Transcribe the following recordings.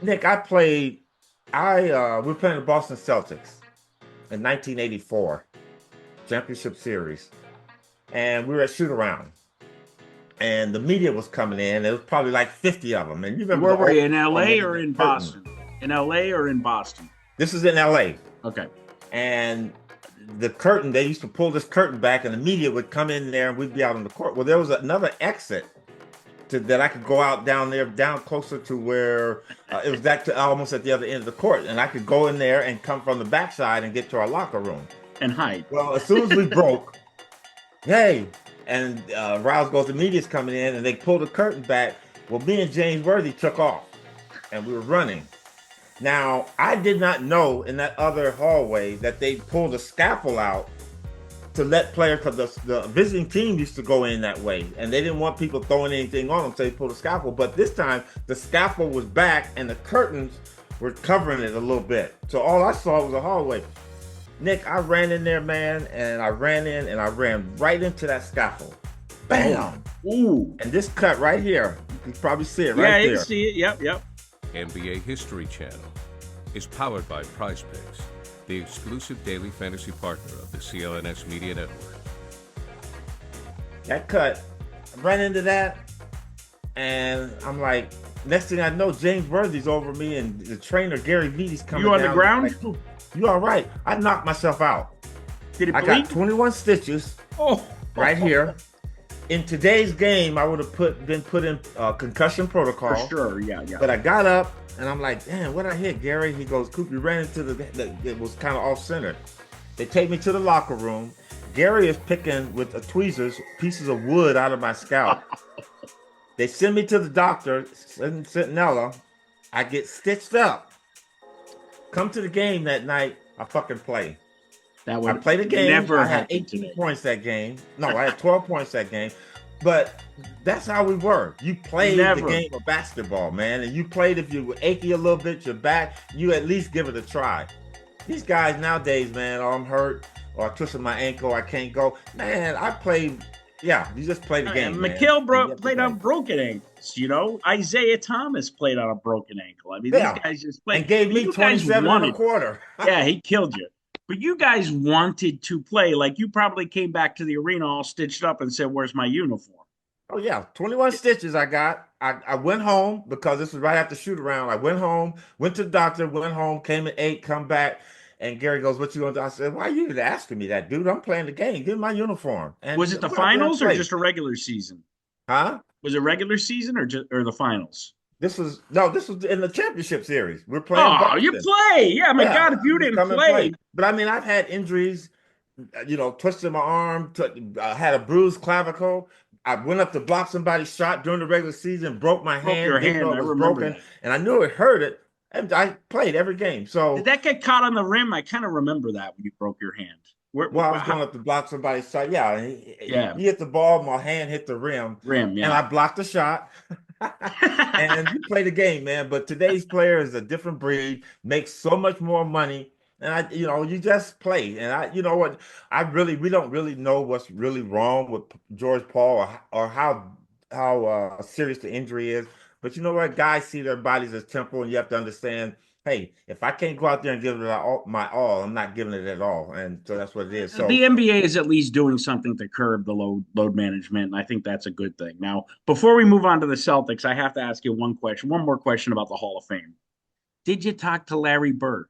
Nick, I played. We were playing the Boston Celtics in 1984 championship series, and we were at shoot around, and the media was coming in. There was probably like 50 of them, and you remember Where the were old you, in uniform, LA man, or the in curtain. Boston? In LA or in Boston? This is in LA, Okay. and the curtain. They used to pull this curtain back, and the media would come in there, and we'd be out on the court. Well, there was another exit that I could go out down there, down closer to where it was almost at the other end of the court, and I could go in there and come from the backside and get to our locker room. And hide. Well, as soon as we broke, hey, and Rouse goes, the media's coming in, and they pulled the curtain back. Well, me and James Worthy took off, and we were running. Now, I did not know in that other hallway that they pulled a scaffold out to let players, because the visiting team used to go in that way, and they didn't want people throwing anything on them, so they pulled a scaffold. But this time, the scaffold was back, and the curtains were covering it a little bit. So all I saw was a hallway. Nick, I ran in there, man, and I ran in, and I ran right into that scaffold. Oh, Bam! ooh. And this cut right here, you can probably see it Yeah, right I can there. see it. Yep, yep. NBA History Channel is powered by Prize Picks, the exclusive daily fantasy partner of the CLNS Media Network. That cut, I ran into that, and I'm like, next thing I know, James Worthy's over me, and the trainer Gary Vidi's coming You on the down. ground? Like, you all right? I knocked myself out. Did it I bleed? got 21 stitches Oh, right here. In today's game, I would have been put in concussion for protocol. sure. Yeah, yeah. But I got up, and I'm like, damn, what I hit, Gary? He goes, Coop, you ran into it was kind of off center. They take me to the locker room. Gary is picking with the tweezers pieces of wood out of my scalp. They send me to the doctor in Centinela. I get stitched up. Come to the game that night. I fucking play. That I would played a game. never I had happen 18 today. points that game. No, I had 12 points that game. But that's how we were. You played the Never. game of basketball, man. And you played if you were achy a little bit, your back, you at least give it a try. These guys nowadays, man, oh, I'm hurt or I twisted my ankle, I can't go. Man, I played, yeah, you just play the game, man. McHale And you have to played on play. broken ankles. Isaiah Thomas played on a broken ankle. I mean, these Yeah. guys just And played. gave But me you guys 27 and a wanted. quarter. Yeah, he killed you. But you guys wanted to play. Like you probably came back to the arena all stitched up and said, "Where's my uniform?" Oh yeah, 21 stitches I got. I went home because this was right after shoot around. I went home, went to the doctor, went home, came at 8, come back, and Gary goes, "What you gonna do?" I said, "Why are you even asking me that, dude? I'm playing the game. Give me my uniform." Was And it the went out there and finals or played. just a regular season? Huh? Was it regular season or the finals? This was in the championship series. We're playing Oh, you Boston. play. Yeah, my Yeah, God, if you just didn't come and play. play, But I mean, I've had injuries, twisted my arm, I had a bruised clavicle. I went up to block somebody's shot during the regular season, broke my broke hand, your didn't know hand. it I was remember broken, that. and I knew it hurt it. And I played every game. Did So that get caught on the rim? I kind of remember that when you broke your hand. while I was going up to block somebody's shot, yeah, Yeah, he hit the ball, my hand hit the rim, rim. and Yeah. I blocked the shot. And you play the game, man. But today's player is a different breed, makes so much more money. And you just play. And you know what? We don't really know what's really wrong with George Paul or how serious the injury is. But you know what? Guys see their bodies as temporal, and you have to understand, hey, if I can't go out there and give it my all, I'm not giving it at all. And so that's what it is. The So NBA is at least doing something to curb the load management, and I think that's a good thing. Now, before we move on to the Celtics, I have to ask you one more question about the Hall of Fame. Did you talk to Larry Bird?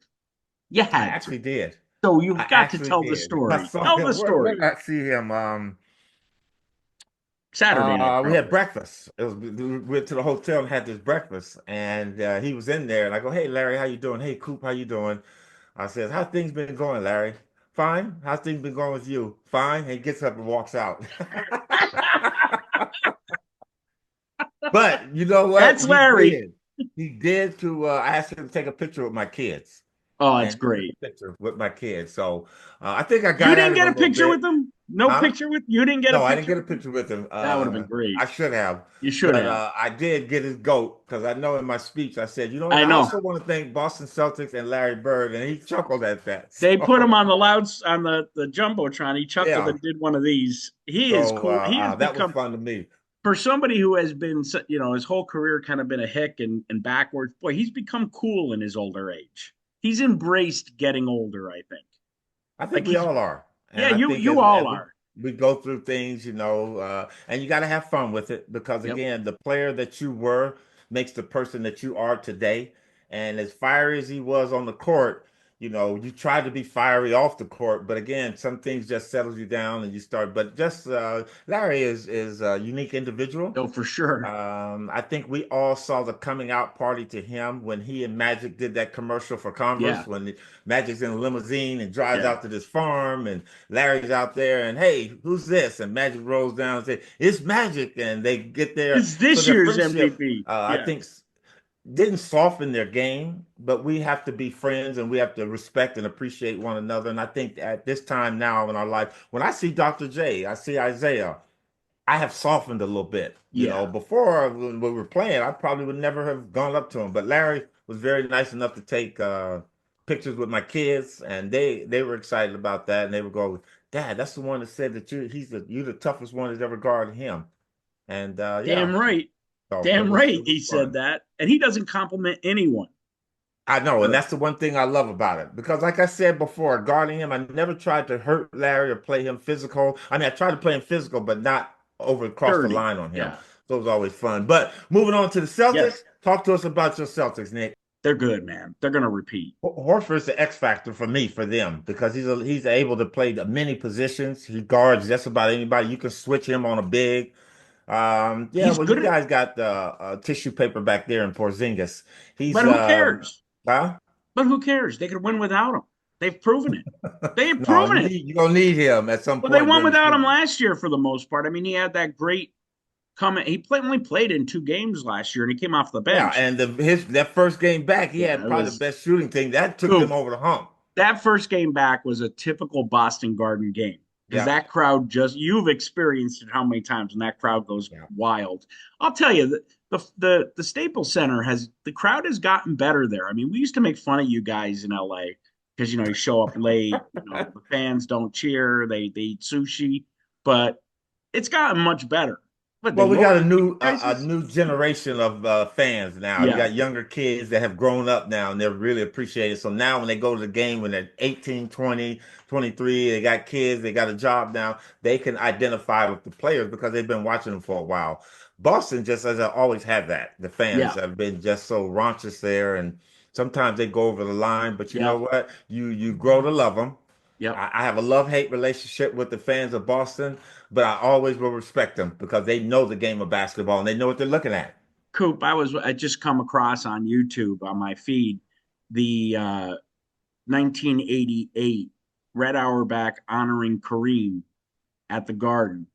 You I had to. actually did. So I you've got to actually tell the did. I story. saw Tell the him. Where story. did I see him? Saturday night, We had probably. breakfast. We went to the hotel and had this breakfast, and he was in there. And I go, "Hey, Larry, how you doing? Hey, Coop, how you doing?" I says, "How things been going, Larry?" "Fine. How's things been going with you?" "Fine." He gets up and walks out. But you know what? That's He Larry. did. He did to. I asked him to take a picture with my kids, Oh, that's and he took great. a picture with my kids. So I think I You got at didn't him get a a little picture bit. with them? No Huh? picture with you didn't get a No, I didn't picture get a with them? picture with him. That would have been great. I should have, You should but have. I did get his goat because I know in my speech I said, you know what? I I know. also want to thank Boston Celtics and Larry Bird, and he chuckled at that. They put him So on the jumbotron. He chuckled yeah, and did one of these. He is so cool. He has that was become fun to me. For somebody who has been, his whole career kind of been a hick and backwards, boy, he's become cool in his older age. He's embraced getting older, I think. I think Like we he's, all are. yeah, And I think you all as are. we go through things, and you got to have fun with it because Yep. again, the player that you were makes the person that you are today. And as fiery as he was on the court, you try to be fiery off the court, but again, some things just settles you down and you start. But just Larry is a unique individual. Oh, for sure. I think we all saw the coming out party to him when he and Magic did that commercial for Yeah. Converse, when Magic's in a limousine and drives Yeah. out to this farm, and Larry's out there, and hey, who's this? And Magic rolls down and says, "It's Magic," and they get there. It's So this their year's friendship, MVP. I Yeah. think, didn't soften their game, but we have to be friends and we have to respect and appreciate one another. And I think at this time now in our life, when I see Dr. J, I see Isaiah. I have softened a little bit. Yeah. Before when we were playing, I probably would never have gone up to him. But Larry was very nice enough to take pictures with my kids, and they were excited about that. And they would go, "Dad, that's the one that said that you're the toughest one that's ever guarded him." And yeah, Damn right. so Damn it right. was He said fun. that. And he doesn't compliment anyone. I know, and But that's the one thing I love about it. Because like I said before, guarding him, I never tried to hurt Larry or play him physical. I mean, I tried to play him physical, but not over across the dirty. line on him. Yeah. So it was always fun. But moving on to the Yes. Celtics, talk to us about your Celtics, Nick. They're good, man. They're gonna repeat. Horford's the X factor for me, for them, because he's able to play the many positions. He guards just about anybody. You can switch him on a big. Yeah, He's well, you good at, guys got tissue paper back there in Porzingis. but He's who cares? huh? But who cares? They could win without him. They've proven it. They have No, proven it. you're gonna need him at some Well, they point won during the without him season. last year for the most part. I mean, he had that great comment. Only played in 2 games last year, and he came off the Yeah, bench. and his that first game back, he Yeah, had it probably the was best shooting thing. That took them Coop. over the hump. That first game back was a typical Boston Garden game because Yeah, that crowd you've experienced it how many times when that crowd goes yeah. wild. I'll tell you the Staples Center the crowd has gotten better there. I mean, we used to make fun of you guys in LA because you show up late, the fans don't cheer, they eat sushi, but it's gotten much better. But they Well, we got lowered the ticket a prices. new generation of fans now. You Yeah, got younger kids that have grown up now and they're really appreciated. So now when they go to the game when they're 18, 20, 23, they got kids, they got a job now, they can identify with the players because they've been watching them for a while. Boston just has always had that. The fans yeah, have been just so raunchous there, and sometimes they go over the line, but you know yeah, what? You grow to love them. yep. I have a love-hate relationship with the fans of Boston, but I always will respect them because they know the game of basketball and they know what they're looking at. Coop, I just come across on YouTube on my feed the 1988 Red Auerbach honoring Kareem at the Garden.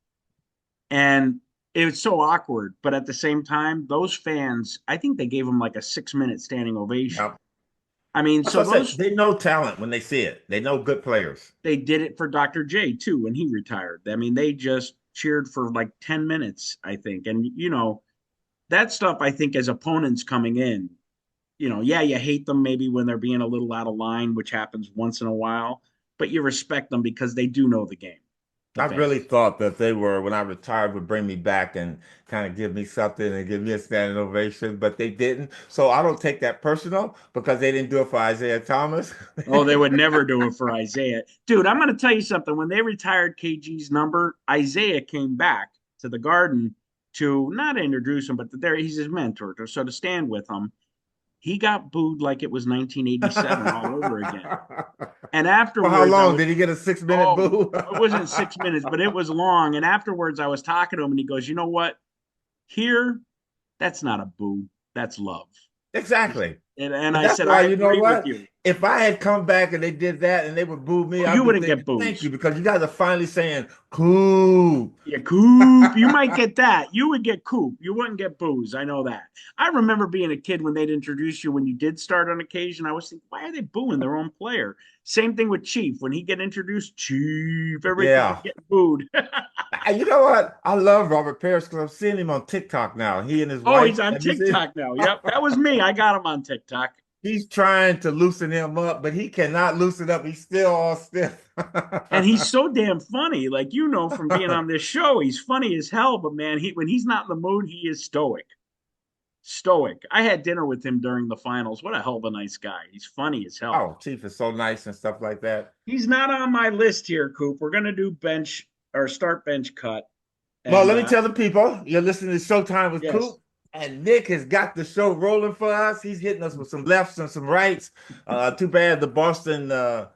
And it was so awkward, but at the same time, those fans, I think they gave him like a 6 minute standing ovation. Yep. I mean, That's so what I said. those They know talent when they see it. They know good players. they did it for Dr. J too when he retired. I mean, they just cheered for like 10 minutes, I think. And that stuff I think as opponents coming in, yeah, you hate them maybe when they're being a little out of line, which happens once in a while, but you respect them because they do know the game, the I really fans. thought that they were, when I retired, would bring me back and kind of give me something and give me a standing ovation, but they didn't. So I don't take that personal because they didn't do it for Isaiah Thomas. Oh, they would never do it for Isaiah. Dude, I'm going to tell you something. When they retired KG's number, Isaiah came back to the Garden to not introduce him, but he's his mentor, so to stand with him. He got booed like it was 1987 all over again. And For how afterwards, long? Did he get a 6 minute oh, boo? it wasn't 6 minutes, but it was long. And afterwards, I was talking to him, and he goes, "You know what? Here, that's not a boo. That's love." Exactly. And And I that's said, why, "I you know agree with what? you." If I had come back and they did that and they would boo me, Oh, you I'd be wouldn't get thinking, thank boos. you, because you guys are finally saying, cool. Yeah, Coop. You might get that. You would get Coop. You wouldn't get booze. I know that. I remember being a kid when they'd introduce you when you did start on occasion. I was thinking, why are they booing their own player? Same thing with Chief. When he get introduced, Chief, everybody Yeah. getting booed. You know what? I love Robert Parrish because I'm seeing him on TikTok now. He and his Oh, wife. he's on Have you seen? TikTok now. Yep, that was me. I got him on TikTok. He's trying to loosen him up, but he cannot loosen up. He's still all stiff. And he's so damn funny. Like, you know, from being on this show, he's funny as hell. But man, when he's not in the mood, he is stoic. Stoic. I had dinner with him during the finals. What a hell of a nice guy. He's funny as hell. Oh, Chief is so nice and stuff like that. He's not on my list here, Coop. We're gonna do bench or start bench cut. Well, And, let me tell the people, you're listening to Showtime with yes. Coop, and Nick has got the show rolling for us. He's hitting us with some lefts and some rights. Too bad the Boston, what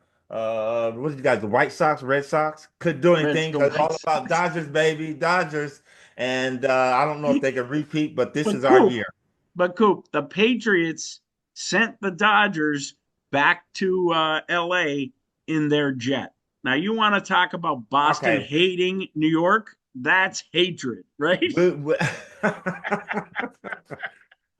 did you guys, the White Sox, Red Sox, couldn't do anything because it's all about Dodgers, baby, Dodgers. And I don't know if they can repeat, but this is our year. But Coop, the Patriots sent the Dodgers back to LA in their jet. Now, you want to talk about Boston hating New York? That's hatred, right?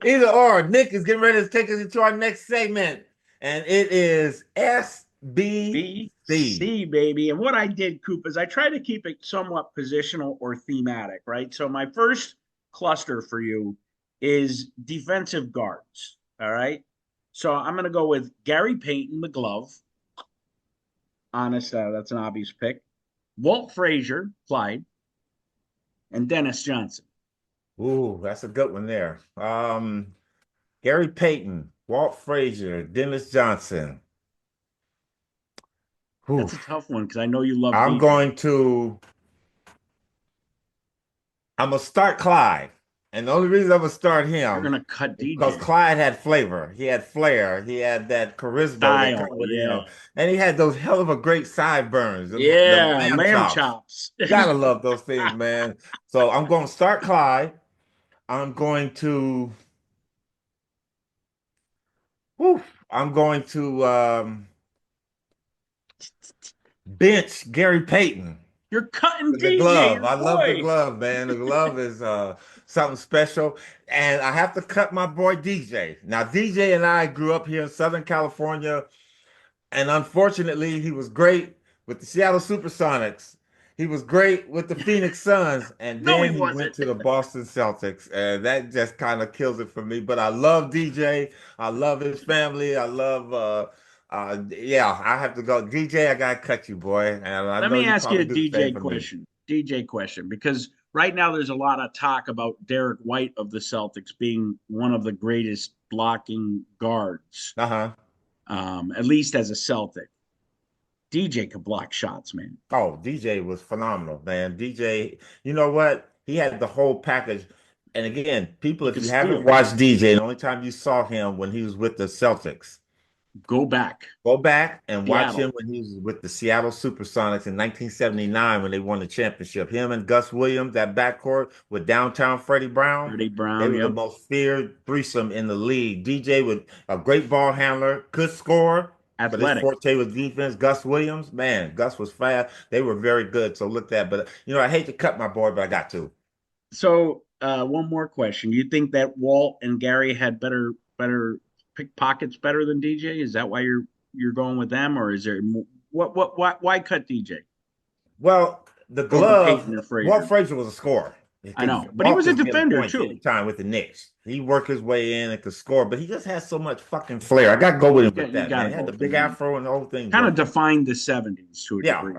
Either or. Nick is getting ready to take us into our next segment, and it is SBC, baby. And what I did, Coop, is I tried to keep it somewhat positional or thematic, right? So my first cluster for you is defensive guards, all right? So I'm going to go with Gary Payton, the glove. Honest, that's an obvious pick. Walt Frazier, Clyde. And Dennis Johnson. Ooh, that's a good one there. Gary Payton, Walt Frazier, Dennis Johnson. That's a tough one because I know you love I'm going to start Clyde. And the only reason I'm going to start him, you're going to cut DJ. Because Clyde had flavor. He had flair. He had that charisma. Style, yeah. And he had those hell of a great sideburns. Yeah, the lamb chops. Gotta love those things, man. So I'm going to start Clyde. I'm going to bench Gary Payton. You're cutting the glove. I love the glove, man. The glove is something special. And I have to cut my boy DJ. Now, DJ and I grew up here in Southern California. And unfortunately, he was great with the Seattle Supersonics. He was great with the Phoenix Suns. And then he went to the Boston Celtics. And that just kind of kills it for me. But I love DJ. I love his family. I love yeah, I have to go. DJ, I gotta cut you, boy. And let me ask you a DJ question. DJ question, because right now there's a lot of talk about Derek White of the Celtics being one of the greatest blocking guards. At least as a Celtic. DJ could block shots, man. Oh, DJ was phenomenal, man. DJ, you know what? He had the whole package. And again, people, if you haven't watched DJ, the only time you saw him when he was with the Celtics, Go back and watch him when he was with the Seattle Supersonics in 1979 when they won the championship. Him and Gus Williams, that backcourt with downtown Freddie Brown. They were the most feared threesome in the league. DJ was a great ball handler, could score. Athletic. But his forte was defense. Gus Williams, man, Gus was fast. They were very good. So look at that. But, you know, I hate to cut my boy, but I got to. So one more question. You think that Walt and Gary had better pickpockets better than DJ? Is that why you're going with them, or is there why cut DJ? Well, the glove. Walt Frazier was a scorer. I know, but he was a defender too. Time with the Knicks, he worked his way in and could score, but he just has so much fucking flair. I got to go with him with that. Man. He had the big afro and the whole thing. Kind of defined the '70s to a degree.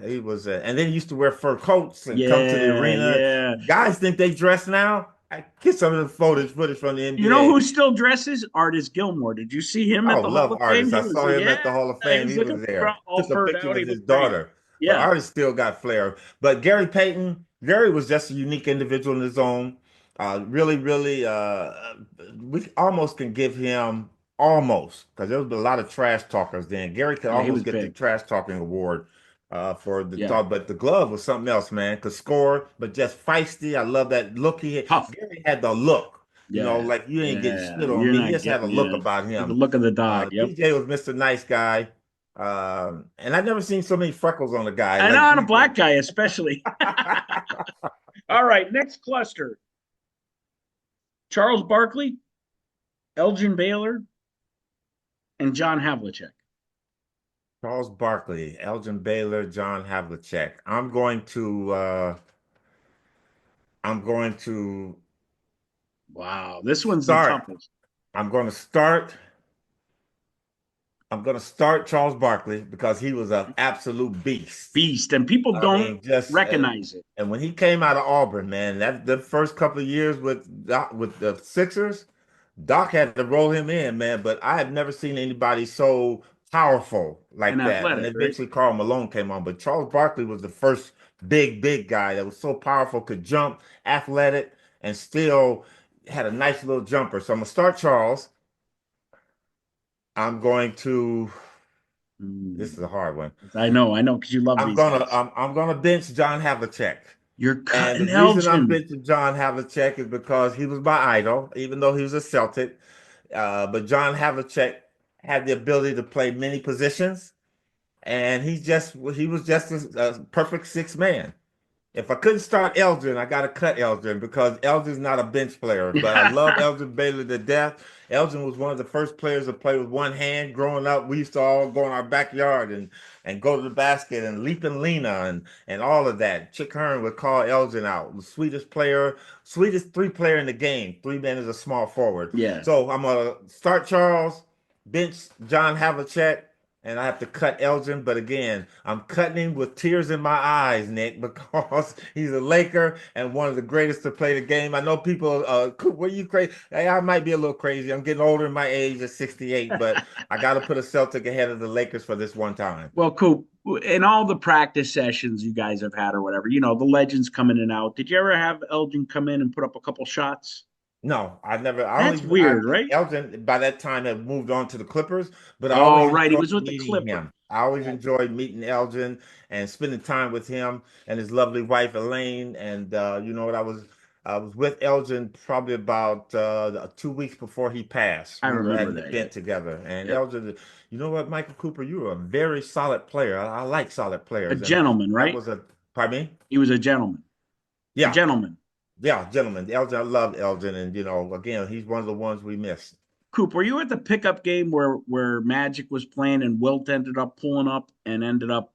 He was, and then he used to wear fur coats and come to the arena. Yeah. Guys think they dress now. I get some of the footage from the NBA. You know who still dresses? Artist Gilmore. Did you see him at the Hall of Fame? I saw him at the Hall of Fame. He was there. Took a picture with his daughter. Yeah, but Artist still got flair. But Gary Payton, Gary was just a unique individual in his own. Really, we almost can give him because there was a lot of trash talkers then. Gary could almost get the trash talking award for the talk, but the glove was something else, man. Could score, but just feisty. I love that look he had. Tough. Gary had the look. You know, like you ain't getting shit on me. He just had a look about him. The look of the dog. DJ was Mr. Nice Guy. And I've never seen so many freckles on a guy. And on a black guy, especially. All right, next cluster. Charles Barkley, Elgin Baylor, and John Havlicek. Charles Barkley, Elgin Baylor, John Havlicek. I'm going to Wow, this one's the toughest. I'm going to start I'm going to start Charles Barkley because he was an absolute beast. Beast, and people I don't mean, just recognize it. and when he came out of Auburn, man, that the first couple of years with the Sixers, Doc had to roll him in, man. But I have never seen anybody so powerful And like that. And athletic, right? eventually, Karl Malone came on, but Charles Barkley was the first big guy that was so powerful, could jump, athletic, and still had a nice little jumper. So I'm gonna start Charles. I'm going to. This is a hard one. I know, because you love these guys. I'm gonna bench John Havlicek. You're And the cutting reason I'm Elgin. benching John Havlicek is because he was my idol, even though he was a Celtic. But John Havlicek had the ability to play many positions, and he was just a perfect six man. If I couldn't start Elgin, I got to cut Elgin because Elgin's not a bench player. But I love Elgin Baylor to death. Elgin was one of the first players to play with one hand. Growing up, we used to all go in our backyard and go to the basket and leap and Lena and all of that. Chick Hearn would call Elgin out. The sweetest player, sweetest three player in the game. Three man is a small forward. Yeah. So I'm going to start Charles, bench John Havlicek, and I have to cut Elgin, but again, I'm cutting him with tears in my eyes, Nick, because he's a Laker and one of the greatest to play the game. I know people, were you crazy? Hey, I might be a little crazy. I'm getting older in my age at 68, but I got to put a Celtic ahead of the Lakers for this one time. Well, Coop, in all the practice sessions you guys have had or whatever, the legends come in and out. Did you ever have Elgin come in and put up a couple shots? No, I never. That's weird, right? Elgin by that time had moved on to the Clippers, but I Oh, always right. He enjoyed was with the meeting Clippers. him. I always enjoyed meeting Elgin and spending time with him and his lovely wife Elaine. And you know what? I was with Elgin probably about 2 weeks before he passed. I We were at remember an that. event together, and Yep. Elgin. You know what, Michael Cooper? You were a very solid player. I like solid A players, and gentleman, that right? was a. Pardon me? He was a gentleman. A Yeah. gentleman. Yeah, gentlemen. Elgin, I loved Elgin, and again, he's one of the ones we missed. Coop, were you at the pickup game where Magic was playing and Wilt ended up pulling up and ended up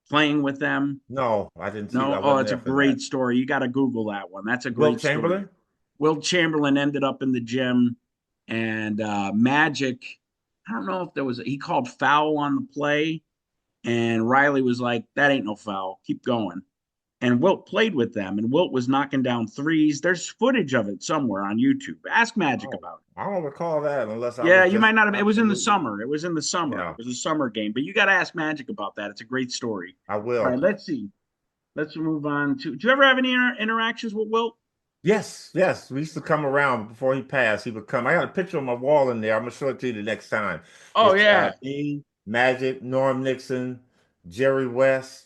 playing with them? No, I didn't see that. No? I Oh, wasn't it's a there for that. great story. You got to Google that one. That's a Wilt great story. Chamberlain? Wilt Chamberlain ended up in the gym, and Magic, I don't know if he called foul on the play, and Riley was like, that ain't no foul. Keep going. And Wilt played with them, and Wilt was knocking down threes. There's footage of it somewhere on YouTube. Ask Magic Oh, about it. I don't recall that unless I Yeah, was you just might not have. It was in the absolutely. summer. It was in the summer. Yeah, It was a summer game, but you got to ask Magic about that. It's a great story. I All right, will. let's see. Let's move on to. Do you ever have any interactions with Wilt? Yes, yes. We used to come around before he passed. He would come. I got a picture on my wall in there. I'm gonna show it to you the next time. Oh It's yeah. me, Magic, Norm Nixon, Jerry West,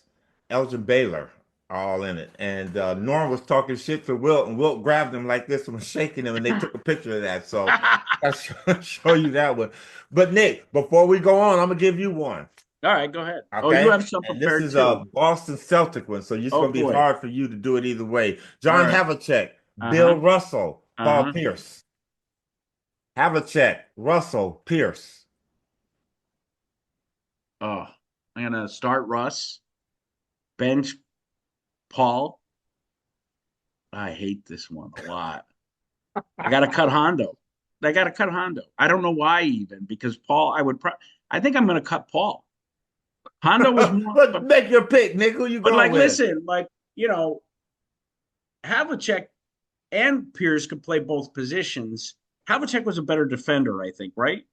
Elgin Baylor, all in it. And Norm was talking shit to Wilt, and Wilt grabbed him like this and was shaking him, and they took a picture of that. So I'll show you that one. But Nick, before we go on, I'm gonna give you one. All right, go ahead. Oh, you Okay. have some And this prepared is too. a Boston Celtic one, so it's Oh going to be boy. hard for you to do it either way. All John right. Havlicek, Uh-huh. Bill Russell, Paul Uh-huh. Pierce. Havlicek, Russell, Pierce. Oh, I'm gonna start Russ, bench Paul. I hate this one a lot. I gotta cut Hondo. I don't know why even because Paul. I think I'm gonna cut Paul. Hondo was more, But make your pick, Nick. Who you but going like, with? listen, like Havlicek and Pierce could play both positions. Havlicek was a better defender, I think, right?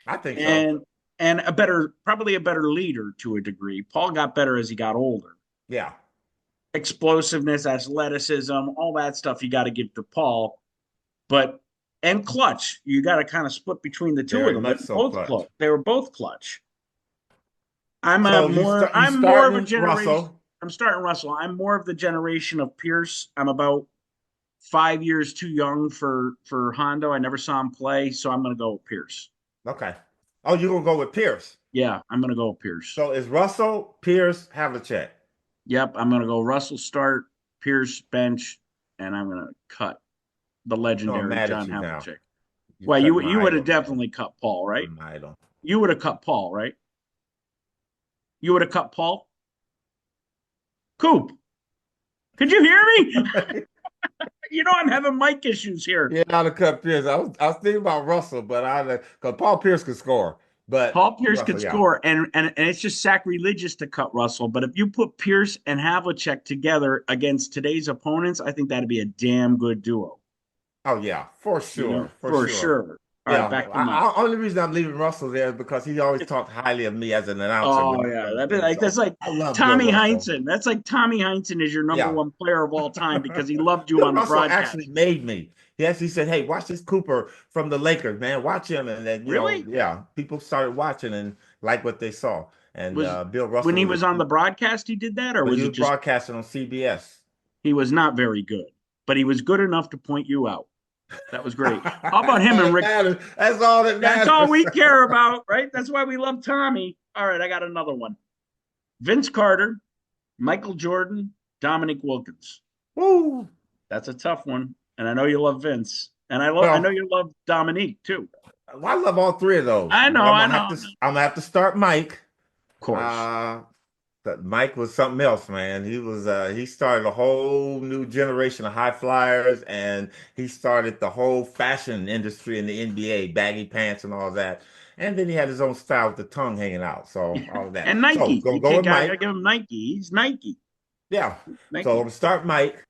I think so. And probably a better leader to a degree. Paul got better as he got older. Yeah. Explosiveness, athleticism, all that stuff you got to give to Paul. And clutch, you got to kind of split between the two Very of them. much so clutch. They were both clutch. I'm So more of a starting generation. Russell. I'm starting Russell. I'm more of the generation of Pierce. I'm about 5 years too young for Hondo. I never saw him play, so I'm going to go with Pierce. Okay. Oh, you're going to go with Pierce. Yeah, I'm going to go with Pierce. So it's Russell, Pierce, Havlicek. Yep, I'm going to go Russell start, Pierce bench, and I'm going to cut the legendary John Havlicek. Well, you would have definitely cut Paul, right? You would have cut Paul, right? You would have cut Paul? Coop, could you hear me? I'm having mic issues here. Yeah, I'd have cut Pierce. I was thinking about Russell, but because Paul Pierce could score. But Paul Pierce could Russell, yeah. score, and it's just sacrilegious to cut Russell. But if you put Pierce and Havlicek together against today's opponents, I think that'd be a damn good duo. Oh yeah, for You sure, know, for for sure. sure. All right, Yeah, back to mine. only reason I'm leaving Russell there is because he always talked highly of me as an announcer Oh when he yeah, done that'd be things. like So that's like I love Bill Tommy Russell. Heinsohn. That's like Tommy Heinsohn is your number Yeah, one player of all time because he loved you Bill on the Russell actually broadcast. made me. He actually said, "Hey, watch this Cooper from the Lakers, man. Watch him." And then Really? yeah, people started watching and like what they saw. And Was Bill when Russell he was was on the broadcast he did that, or when he was it was just broadcasting on CBS. he was not very good, but he was good enough to point you out. That was great. How about That's him all and that Rick? matters. That's all that That's all matters. we care about, right? That's why we love Tommy. All right, I got another one. Vince Carter, Michael Jordan, Dominique Wilkins. Woo. That's a tough one, and I know you love Vince, and I know Well, you love Dominique too. I love all three of those, I but know, I know. Of I'm gonna have to start Mike. course. Uh, but Mike was something else, man. He started a whole new generation of high flyers, and he started the whole fashion industry in the NBA, baggy pants and all that. And then he had his own style with the tongue hanging out, so all of that. And So Nike. gonna You go can't with gotta Mike. give him Nike. He's Nike. Yeah. So I'm Nike. gonna start Mike.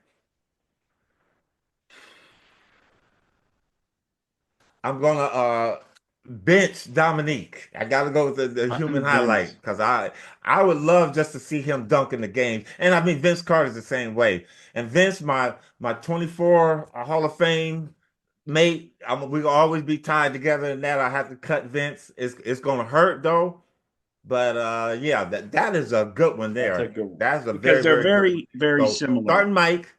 I'm gonna bench Dominique. I gotta go with the human highlight Vince. because I would love just to see him dunk in the game. And I mean Vince Carter's the same way. And Vince, my 24 Hall of Fame mate, we will always be tied together in that. I have to cut Vince. It's gonna hurt though. But yeah, that is a good one That's a there. good one. That's a Because very, they're very good one. very, very So similar. starting Mike,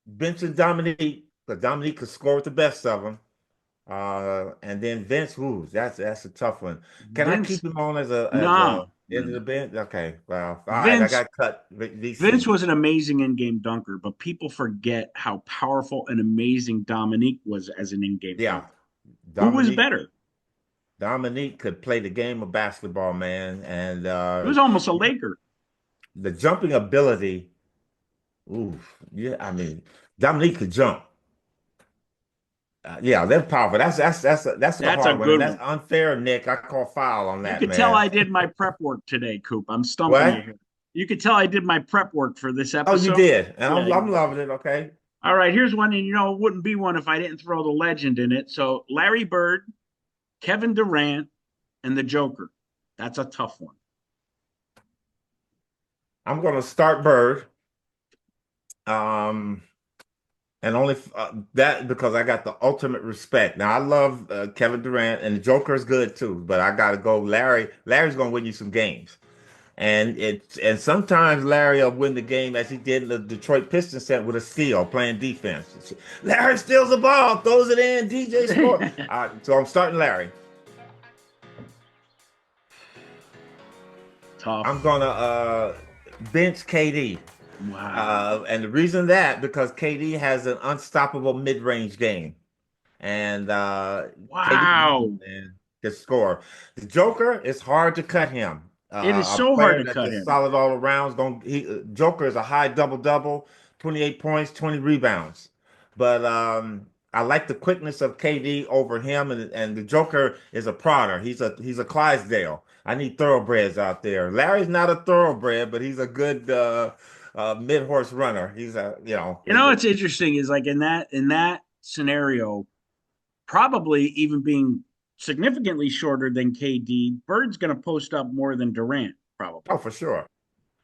benching Dominique, because Dominique could score with the best of them. And then Vince, ooh, that's a tough one. Can I Vince, keep him on as nah. a end of the bench? Okay, well, all right, I Vince got cut Vince VC. was an amazing in-game dunker, but people forget how powerful and amazing Dominique was as an in-game Yeah, dunker. Who was Dominique better? Dominique could play the game of basketball, man, and He was almost a Laker. the jumping ability. Ooh, yeah, I mean, Dominique could jump. Yeah, they're powerful. That's a That's a hard one, and good that's one. unfair, Nick. I call foul on You that, could tell man. I did my prep work today, Coop. I'm stumping you What? here. You could tell I did my prep work for this Oh, you episode. did, and Yeah, I'm yeah. loving it. Okay. All right, here's one, and it wouldn't be one if I didn't throw the legend in it. So Larry Bird, Kevin Durant, and the Joker. That's a tough one. I'm going to start Bird. Um, and only that because I got the ultimate respect. Now I love Kevin Durant and the Joker is good too, but I got to go Larry. Larry's going to win you some games, and sometimes Larry will win the game as he did in the Detroit Pistons set with a steal, playing defense. Larry steals the ball, throws it in, DJ score. So I'm starting Larry. I'm Tough. gonna bench KD. Wow. And the reason that because KD has an unstoppable mid-range game, and KD Wow. man, can score. The Joker is hard to cut him. It is A so hard player to that's cut just him. solid all around. Don't he? Joker is a high double-double, 28 points, 20 rebounds. But I like the quickness of KD over him, and the Joker is a prodder. He's a Clydesdale. I need thoroughbreds out there. Larry's not a thoroughbred, but he's a good mid-horse runner. He's a What's interesting is like in that scenario, probably even being significantly shorter than KD, Bird's going to post up more than Durant, oh probably, for sure.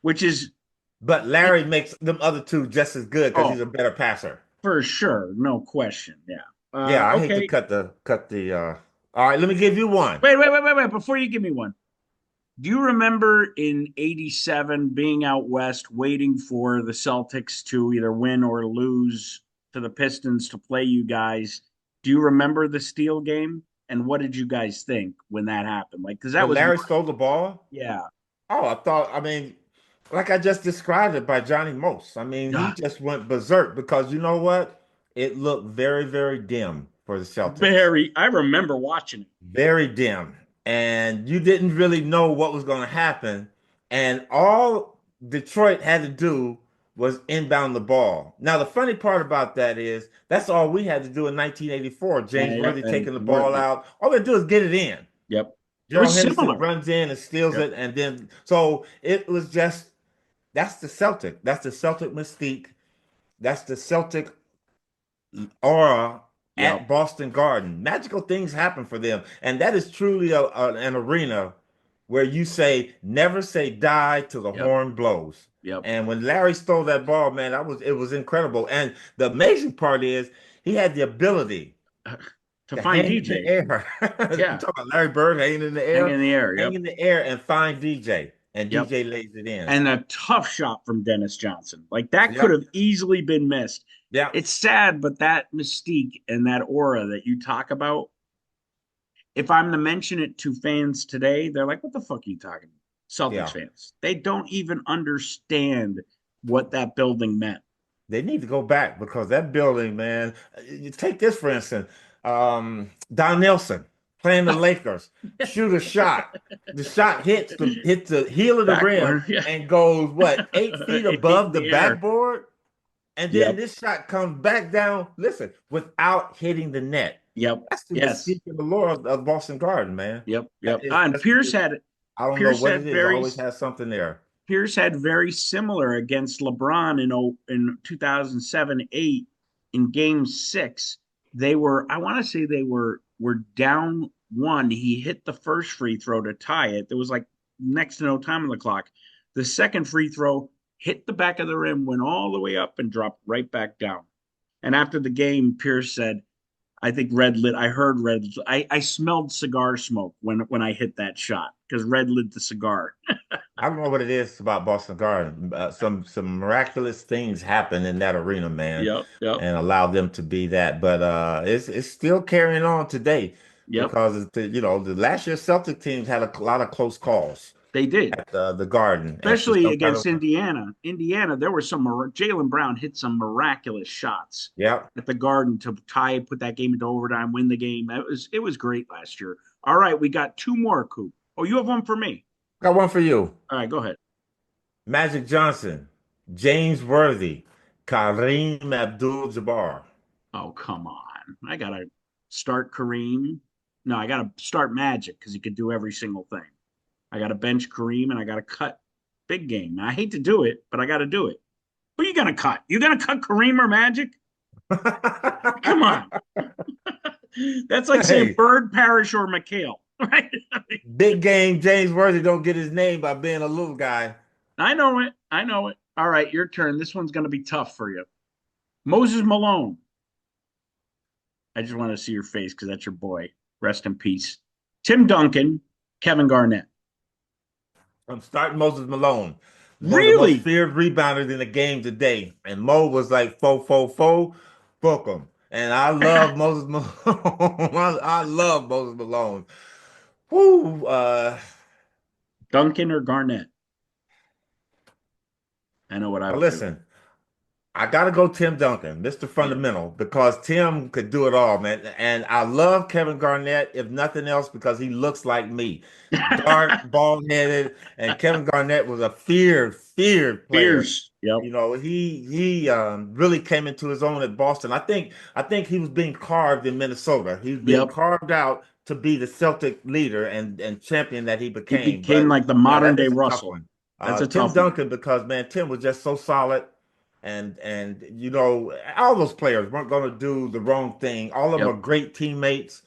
which is But Larry makes them other two just as good because he's oh a better passer. for sure, no question. Yeah. Yeah, I hate to Okay. cut the all right, let me give you one. Wait. Before you give me one, do you remember in '87 being out west waiting for the Celtics to either win or lose to the Pistons to play you guys? Do you remember the Steel game? And what did you guys think when that happened? Like, because that When was Larry stole the ball, yeah. oh, I mean, like I just described it by Johnny Most. I mean, he Yeah, just went berserk because you know what? It looked very, very dim for the Celtics. very. I remember watching it. Very dim. And you didn't really know what was going to happen. And all Detroit had to do was inbound the ball. Now, the funny part about that is that's all we had to do in 1984. James Yeah, Worthy and taking the ball Worthy. out. All we had to do is get it in. Yep. It Gerald was Henderson similar. runs in and steals Yep. it, and then so it was just that's the Celtic. That's the Celtic mystique. That's the Celtic aura Yep. at Boston Garden. Magical things happen for them, and that is truly an arena where you say never say die till the Yep. horn blows. Yep. And when Larry stole that ball, man, it was incredible. And the amazing part is he had the ability To to find hang in the DJ. air. You Yeah. talk about Larry Bird hanging in the Hang air, in the air. hang Yep. in the air and find DJ, and Yep. DJ lays it in. And a tough shot from Dennis Johnson. Like that could Yep, have easily been missed. yep, It's sad, but that mystique and that aura that you talk about, if I'm to mention it to fans today, they're like, what the fuck are you talking about? Celtics yeah. fans. They don't even understand what that building meant. They need to go back because that building, man. You take this for instance, Don Nelson playing the Lakers, shoot a shot. The shot hits the heel of the rim Backward. Yeah. and goes what 8 feet 8 feet in above the the air. backboard, and then Yep. this shot comes back down. Listen, without hitting the net. Yep. That's the Yes. mystique and the lore of Boston Garden, man. Yep. Yep. And That's I don't know Pierce what it had is. very Always has something there. Pierce had very similar against LeBron in 2007-8 in game 6. They were, I want to say they were down 1. He hit the first free throw to tie it. There was like next to no time on the clock. The second free throw hit the back of the rim, went all the way up and dropped right back down. And after the game, Pierce said, I think Red lit. I heard Red. I smelled cigar smoke when I hit that shot because Red lit the cigar. I don't know what it is about Boston Garden. Some miraculous things happen in that arena, man, Yep. Yep. and allow them to be that. But it's still carrying on today Yep. because the last year Celtic teams had a lot of close calls They did. at the Garden, and for Especially some kind against of Indiana. Indiana, there were some Jaylen Brown hit some miraculous shots yeah. at the Garden to tie, put that game into overtime, win the game. It was great last year. All right, we got 2 more, Coop. Oh, you have one for me. Got one for you. All right, go ahead. Magic Johnson, James Worthy, Kareem Abdul-Jabbar. Oh, come on. I gotta start Kareem. No, I gotta start Magic because he could do every single thing. I gotta bench Kareem and I gotta cut big game. I hate to do it, but I gotta do it. Who are you gonna cut? You gonna cut Kareem or Magic? Come on. That's like saying Hey, Bird, Parrish, or McHale, right? big game James Worthy don't get his name by being a little guy. I know it. I know it. All right, your turn. This one's going to be tough for you. Moses Malone. I just want to see your face because that's your boy. Rest in peace. Tim Duncan, Kevin Garnett. I'm starting Moses Malone. One of the most Really? feared rebounders in the game today. And Mo was like, fo, fo, fo, book him. And I love Moses Malone. I love Moses Malone. Whoo, Duncan or Garnett? I know what I would do. listen, I gotta go Tim Duncan, Mr. Yeah. Fundamental, because Tim could do it all, man. And I love Kevin Garnett, if nothing else, because he looks like me. Dark, bald-headed, and Kevin Garnett was a feared player. Fierce. Yep. He really came into his own at Boston. I think he was being carved in Minnesota. He was being Yep. carved out to be the Celtic leader and champion that he He became. became But like the no, modern that day is a tough Russell. one. That's a Tim tough one. Duncan, because man, Tim was just so solid, and all those players weren't going to do the wrong thing. All of them Yep. are great teammates.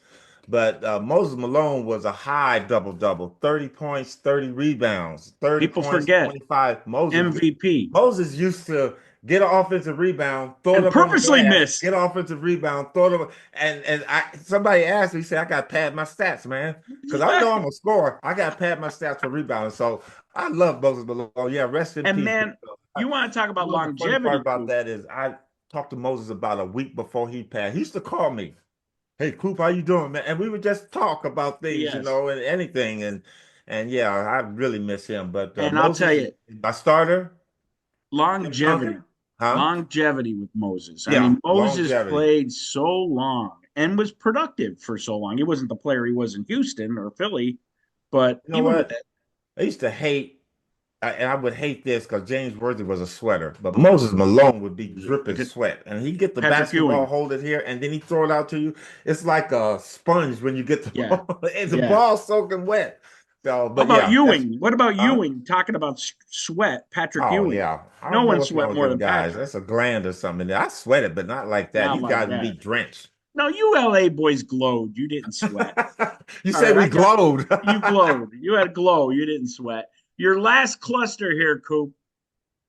But Moses Malone was a high double-double, 30 points, 30 rebounds, 30 People points, forget 25. MVP Moses used to get an offensive rebound, throw it and up on the purposely glass, miss. get an offensive rebound, throw it up. And somebody asked me, say, I got to pad my stats, man. Because I know I'm a scorer. I got to pad my stats for rebounding. So I love Moses Malone. Yeah, rest in And peace. man, you want to talk about The funny part longevity, about Coop. that is I talked to Moses about a week before he passed. He used to call me. Hey, Coop, how you doing, man? And we would just talk about things, Yes. and anything. And yeah, I really miss him. But And I'll tell Moses, you, my starter, Tim longevity. Duncan, huh? Longevity with Moses. I Yeah, mean, Moses longevity. played so long and was productive for so long. He wasn't the player he was in Houston or Philly, but You know even with what? that, I used to hate and I would hate this because James Worthy was a sweater, but Moses Malone would be dripping Look at sweat, and he get the Patrick basketball, Ewing. hold it here, and then he throw it out to you. It's like a sponge when you get the Yeah, ball, and the yeah. ball soaking wet. So, How but about yeah, that's Ewing? What about huh? Ewing? Talking about sweat, Patrick Oh Ewing. yeah, I No don't know one what's wrong sweat with more them than guys. Patrick. That's a gland or something. I sweated, but not like that. Not These like guys would be that. drenched. No, you LA boys glowed. You didn't sweat. You All said right, we I got glowed. you glowed. You had glow. You didn't sweat. Your last cluster here, Coop.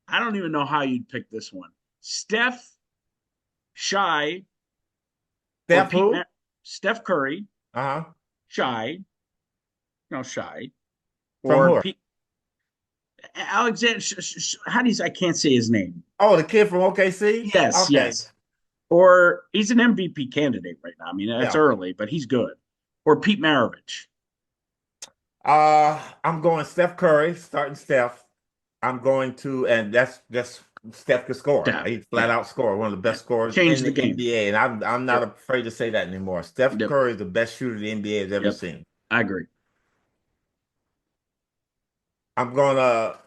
I don't even know how you'd pick this one. Steph, Shy, or Steph who? Steph Curry, Uh-huh. Shy, no Shy, From or who? Pete Alexander. How do you? I can't say his name. Oh, the kid from OKC? Yes, Okay. yes. Or he's an MVP candidate right now. I mean, it's Yeah. early, but he's good. Or Pete Maravich. I'm going Steph Curry, starting Steph. I'm going to, and that's Steph could score. Steph. He flat Yeah, out score, one of the yeah. best scorers in Change the the game. NBA, and I'm not Yep, afraid to say that anymore. Steph yep, Curry is the best shooter the NBA has ever yep. seen. I agree. I'm gonna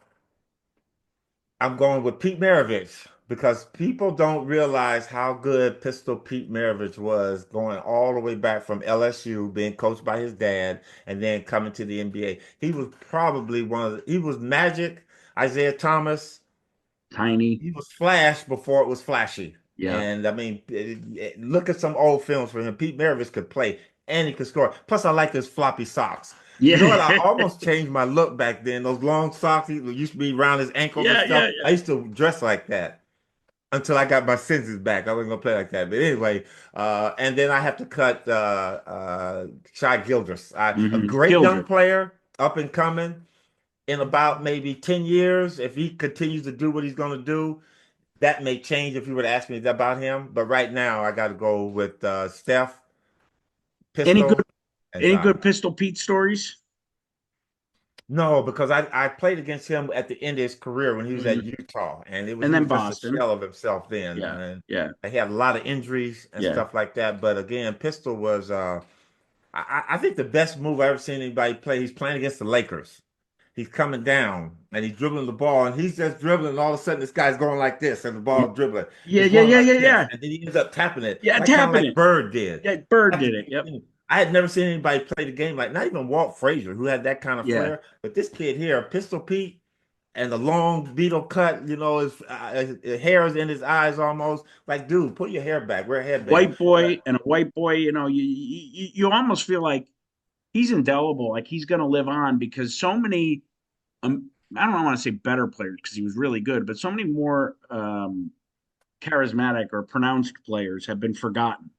I'm going with Pete Maravich because people don't realize how good Pistol Pete Maravich was going all the way back from LSU, being coached by his dad, and then coming to the NBA. He was probably he was Magic, Isaiah Thomas. Tiny. He was Flash before it was flashy. Yeah. And I mean, look at some old films for him. Pete Maravich could play and he could score. Plus, I like his floppy socks. You know what? I Yeah. almost changed my look back then. Those long socks he used to be around his ankles and Yeah, stuff. yeah, I yeah. used to dress like that until I got my senses back. I wasn't gonna play like that. But anyway, and then I have to cut Shai Gilgeous. A great young Gildred. player, up and coming. In about maybe 10 years, if he continues to do what he's going to do, that may change if you were to ask me about him. But right now, I got to go with Steph, Any good Pistol, and any Zion. good Pistol Pete stories? No, because I played against him at the end of his career when he was at Hmm. Utah, and And he then was just a Boston. shell of himself then, Yeah, and yeah, he had a lot of injuries and yeah. stuff like that. But again, Pistol was I think the best move I ever seen anybody play. He's playing against the Lakers. He's coming down and he's dribbling the ball, and he's just dribbling, and all of a sudden this guy's going like this, and the ball dribbling. Yeah, It's yeah, going yeah, like yeah, this, yeah. and then he ends up tapping it, Yeah, like kind of tapping like it. Bird did. Yeah, Bird After did it. Yep. I had never seen anybody play the game like not even Walt Frazier, who had that kind of Yeah. flair, but this kid here, Pistol Pete, and the long beetle cut, his hair is in his eyes almost. Like, dude, put your hair back, wear a headband. White boy But and a white boy, you almost feel like he's indelible, like he's going to live on because so many I don't want to say better players because he was really good, but so many more charismatic or pronounced players have been forgotten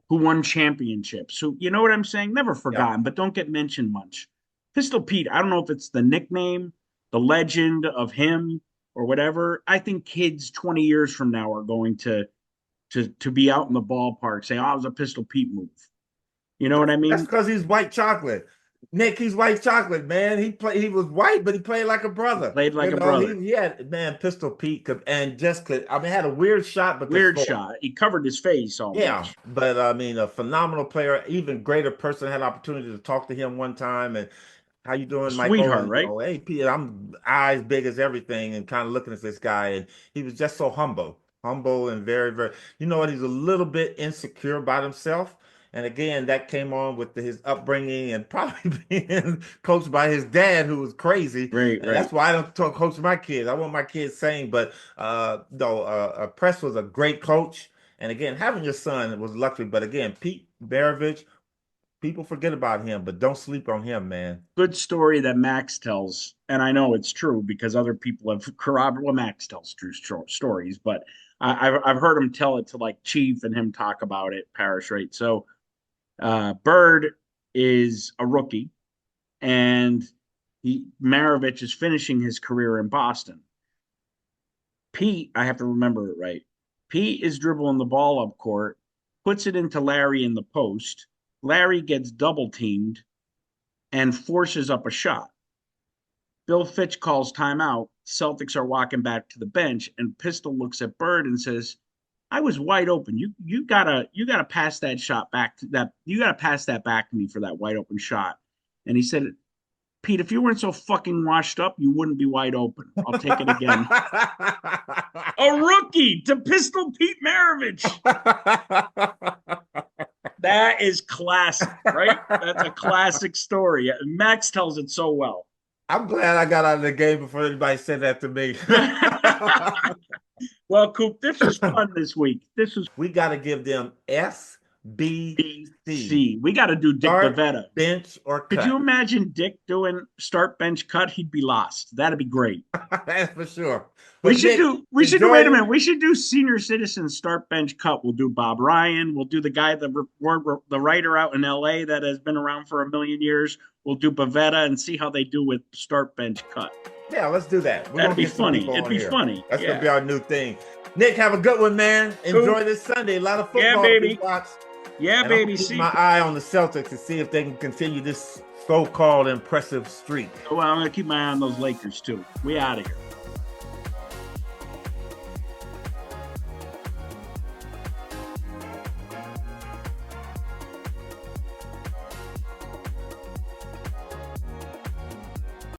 who won championships. Who, you know what I'm saying? Never yeah, forgotten, but don't get mentioned much. Pistol Pete, I don't know if it's the nickname, the legend of him, or whatever. I think kids 20 years from now are going to be out in the ballpark saying, "Oh, it was a Pistol Pete move." You know what I that's mean? because he's white chocolate. Nick, he's white chocolate, man. He was white, but he played like a He brother. played like a brother. He had man, Pistol Pete and just could. I mean, had a weird shot, but could Weird score. shot. He covered his face Yeah, almost. but I mean, a phenomenal player, even greater person. Had opportunity to talk to him one time, and how you A doing, Michael? sweetheart, And right? hey, Pete, I'm eyes big as everything, and kind of looking at this guy, and he was just so humble, and very, very. You know what? He's a little bit insecure about himself, and again, that came on with his upbringing and probably being coached by his dad, who was crazy. Right, And right. that's why I don't talk coach my kids. I want my kids sane, but no, Press was a great coach. And again, having your son was luxury. But again, Pete Maravich, people forget about him, but don't sleep on him, man. Good story that Max tells, and I know it's true because other people have corroborated. Well, Max tells true stories, but I've heard him tell it to like Chief and him talk about it. Parrish, right? So Bird is a rookie, and Maravich is finishing his career in Boston. Pete, I have to remember it right. Pete is dribbling the ball up court, puts it into Larry in the post. Larry gets double teamed and forces up a shot. Bill Fitch calls timeout. Celtics are walking back to the bench, and Pistol looks at Bird and says, "I was wide open. You gotta pass that shot back to that. You gotta pass that back to me for that wide open shot." And he said, Pete, if you weren't so fucking washed up, you wouldn't be wide open. I'll take it again. A rookie to Pistol Pete Maravich. That is classic, right? That's a classic story. Max tells it so well. I'm glad I got out of the game before anybody said that to me. Well, Coop, this was fun this week. We got to give them SBC. We got to do Dick Start, Bavetta. bench, or cut. Could you imagine Dick doing start, bench, cut? He'd be lost. That'd be great. That's for sure. We should do. Wait a minute. We should do senior citizen start, bench, cut. We'll do Bob Ryan. We'll do the guy, the writer out in L.A. that has been around for a million years. We'll do Bavetta and see how they do with start, bench, cut. Yeah, let's do that. That'd be funny. It'd be funny. That's gonna be our new thing. Nick, have a good one, man. Enjoy this Sunday. A lot of football baby. to watch. Yeah, and baby. Keep my eye on the Celtics to see if they can continue this so-called impressive streak. Well, I'm gonna keep my eye on those Lakers too. We out of here.